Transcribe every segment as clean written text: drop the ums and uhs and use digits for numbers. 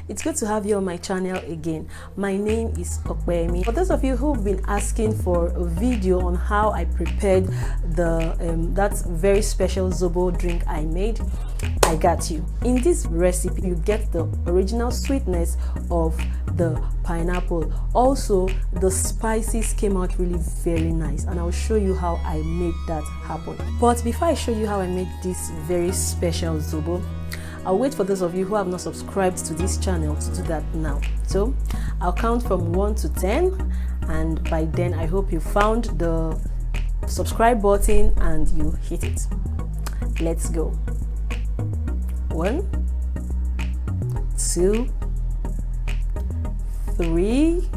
It's good to have you on my channel again. My name is Okpemi. For those of you who've been asking for a video on how I prepared that very special Zobo drink I made, I got you. In this recipe, you get the original sweetness of the pineapple. Also, the spices came out really very nice, and I'll show you how I made that happen. But before I show you how I made this very special Zobo, I'll wait for those of you who have not subscribed to this channel to do that now. So I'll count from 1 to 10, and by then I hope you found the subscribe button and you hit it. Let's go. 1, 2, 3,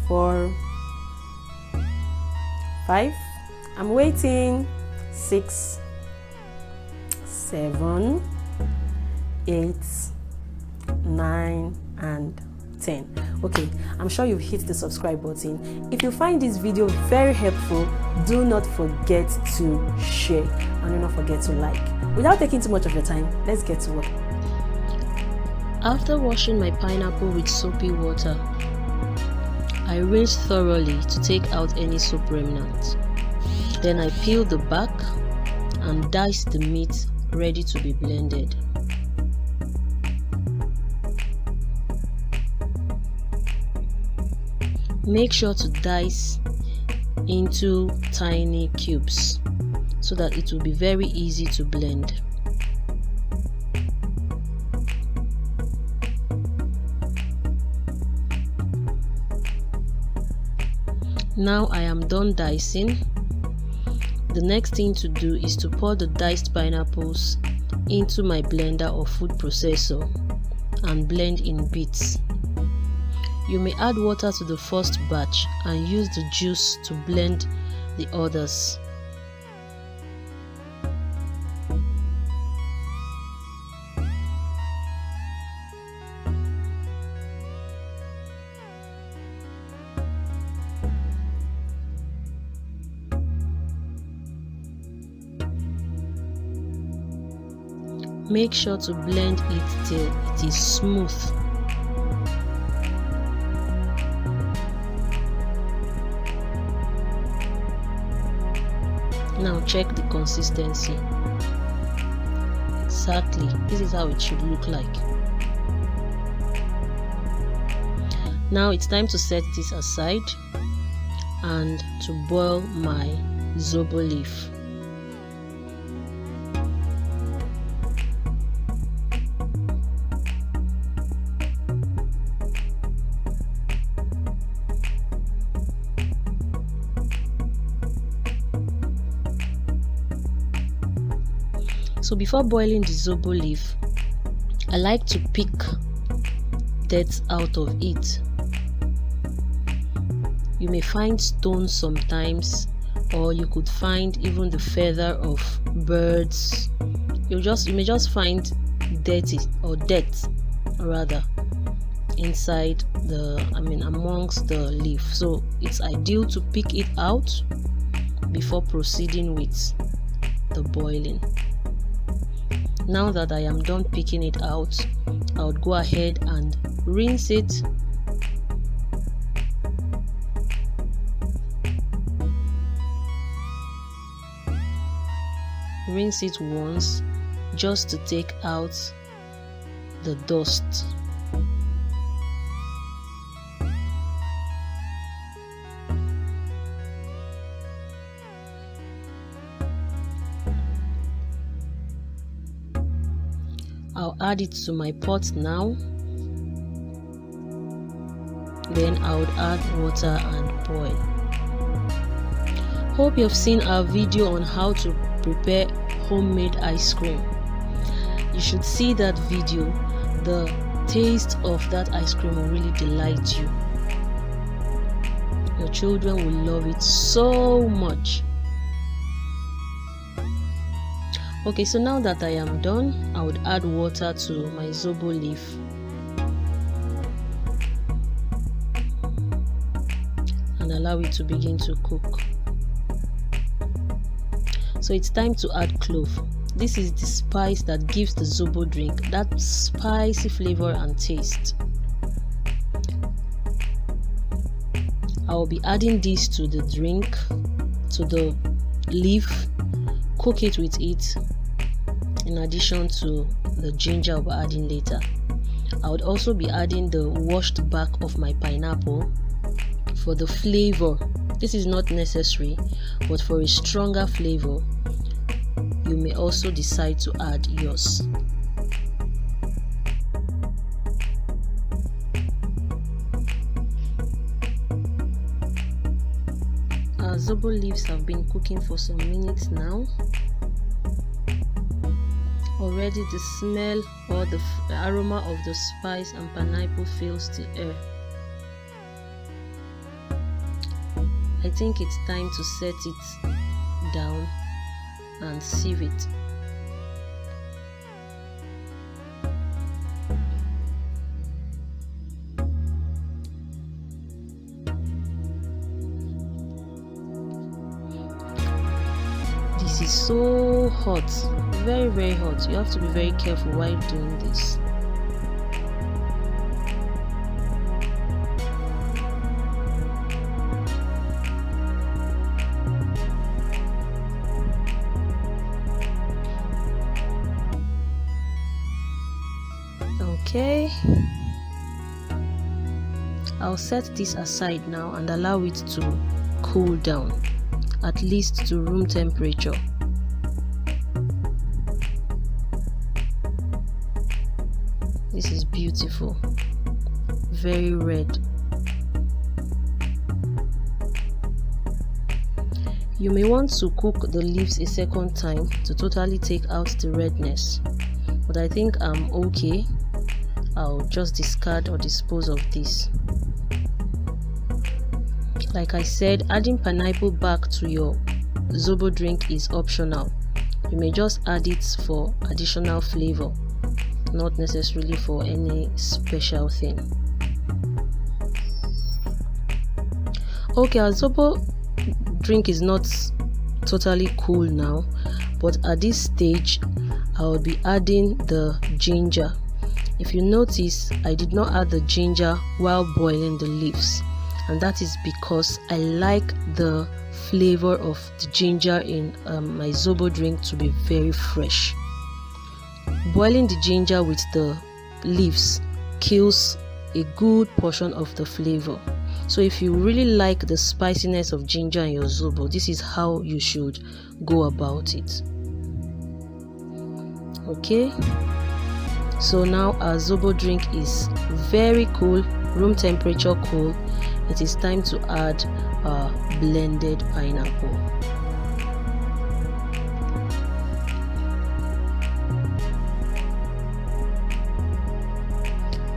4, 5. I'm waiting. 6, 7, 8, 9, and 10. Okay, I'm sure you've hit the subscribe button. If you find this video very helpful, do not forget to share and do not forget to like. Without taking too much of your time, let's get to work. After washing my pineapple with soapy water, I rinsed thoroughly to take out any soap remnants. Then I peeled the back and diced the meat ready to be blended. Make sure to dice into tiny cubes so that it will be very easy to blend. Now I am done dicing. The next thing to do is to pour the diced pineapples into my blender or food processor and blend in bits. You may add water to the first batch and use the juice to blend the others. Make sure to blend it till it is smooth. Now check the consistency. Exactly, this is how it should look like. Now it's time to set this aside and to boil my Zobo leaf. So before boiling the Zobo leaf, I like to pick dirt out of it. You may find stones sometimes, or you could find even the feather of birds. You may just find dirt rather inside amongst the leaf. So it's ideal to pick it out before proceeding with the boiling. Now that I am done picking it out, I would go ahead and rinse it. Rinse it once just to take out the dust. I'll add it to my pot now. Then I would add water and boil. Hope you have seen our video on how to prepare homemade ice cream. You should see that video. The taste of that ice cream will really delight you. Your children will love it so much. Okay, so now that I am done, I would add water to my Zobo leaf. And allow it to begin to cook. So it's time to add clove. this is the spice that gives the Zobo drink that spicy flavor and taste. I will be adding this to the drink, to the leaf, cook it with it, in addition to the ginger I'll be adding later. I would also be adding the washed back of my pineapple for the flavor. This is not necessary, but for a stronger flavor, you may also decide to add yours. Our Zobo leaves have been cooking for some minutes now. Already the smell or the aroma of the spice and pineapple fills the air. I think it's time to set it down and sieve it. This is so hot, very hot. You have to be very careful while doing this. Okay, I'll set this aside now and allow it to cool down, at least to room temperature. This is beautiful, very red. You may want to cook the leaves a second time to totally take out the redness, but I think I'm okay. I'll just discard or dispose of this. Like I said, adding pineapple back to your Zobo drink is optional. You may just add it for additional flavor, not necessarily for any special thing. Okay, our Zobo drink is not totally cool now, but at this stage I will be adding the ginger. If you notice, I did not add the ginger while boiling the leaves, and that is because I like the flavor of the ginger in my Zobo drink to be very fresh. Boiling the ginger with the leaves kills a good portion of the flavor. So if you really like the spiciness of ginger in your Zobo, this is how you should go about it. Okay, so now our Zobo drink is very cool, room temperature cool. It is time to add our blended pineapple.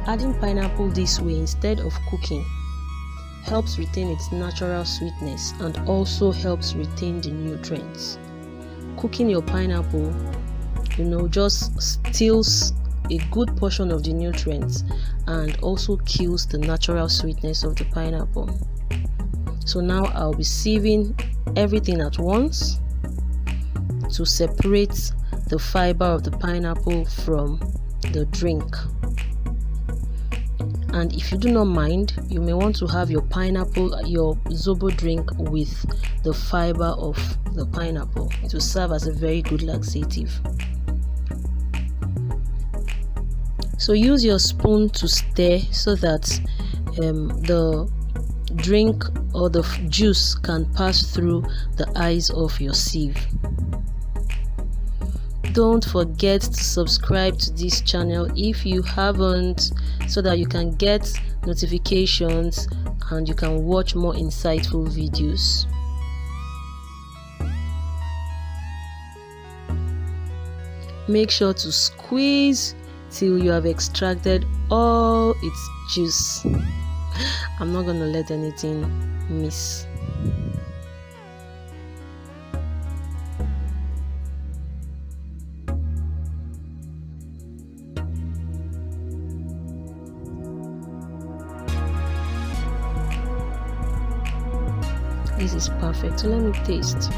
Adding pineapple this way instead of cooking helps retain its natural sweetness and also helps retain the nutrients. Cooking your pineapple, just steals a good portion of the nutrients and also kills the natural sweetness of the pineapple. So now I'll be sieving everything at once to separate the fiber of the pineapple from the drink. And if you do not mind, you may want to have your Zobo drink with the fiber of the pineapple. It will serve as a very good laxative. So use your spoon to stir so that the drink or the juice can pass through the eyes of your sieve. Don't forget to subscribe to this channel if you haven't, so that you can get notifications and you can watch more insightful videos. Make sure to squeeze till you have extracted all its juice. I'm not going to let anything miss. This is perfect. So let me taste.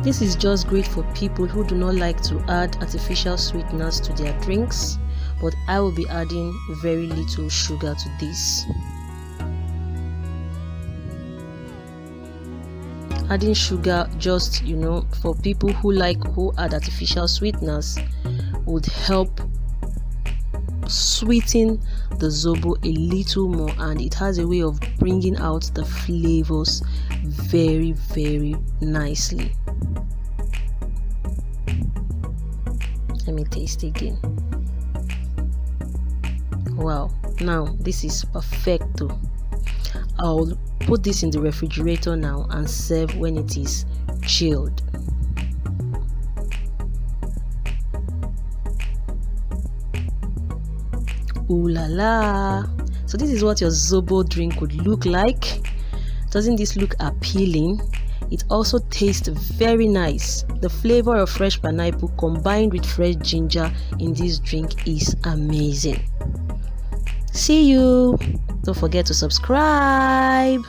This is just great for people who do not like to add artificial sweeteners to their drinks, but I will be adding very little sugar to this. Adding sugar, just for people who add artificial sweeteners, would help sweeten the Zobo a little more, and it has a way of bringing out the flavors very, very nicely. Let me taste again. Wow, now this is perfecto. I'll put this in the refrigerator now and serve when it is chilled. Ooh la la! So this is what your Zobo drink would look like. Doesn't this look appealing? It also tastes very nice. The flavor of fresh pineapple combined with fresh ginger in this drink is amazing. See you! Don't forget to subscribe.